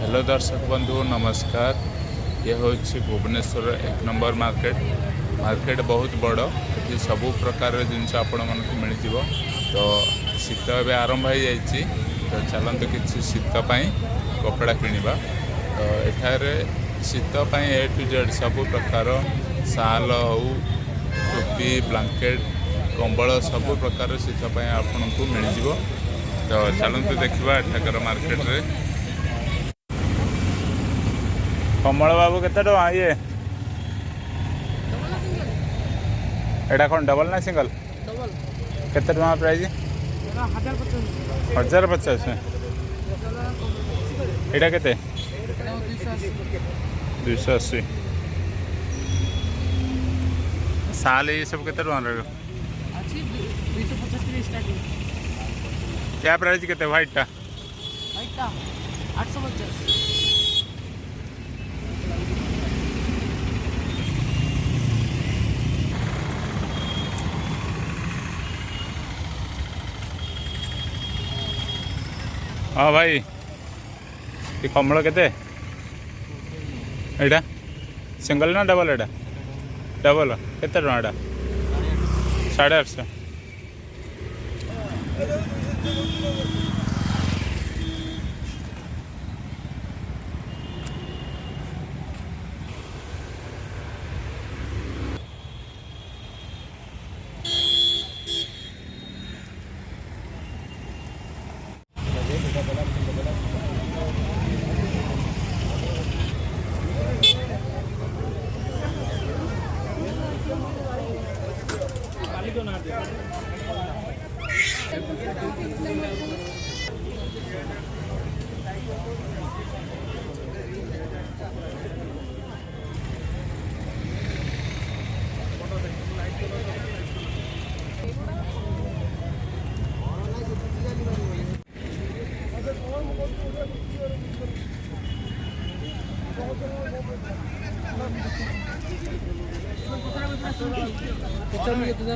Hello दर्शक बंधु नमस्कार। ये हूँ भुवनेश्वर 1 नंबर मार्केट बहुत बड़। ये सबू प्रकार जिनस आपण मन को मिल जाव। तो शीत ए आरंभ हो जाइए, तो चलते किसी शीत कपड़ा किणवा। तो एठार शीत ए टू जेड सबू प्रकार साल हो टोपी ब्लांकेट कंबल सबू प्रकार शीत आपन को मिल जाव। तो चलते देखा एठाकर मार्केट रे कमल बाबू केते टका ये एटा कौन डबल ना सिंगल केते टका प्राइस 1050 एटा केते 280 साल ये सब केते टका रहयो क्या प्राइस केते व्हाइट टा 850 हाँ भाई ये कमल केते एटा सिंगल ना डबल एटा डबल केते टका एटा 850 80 टका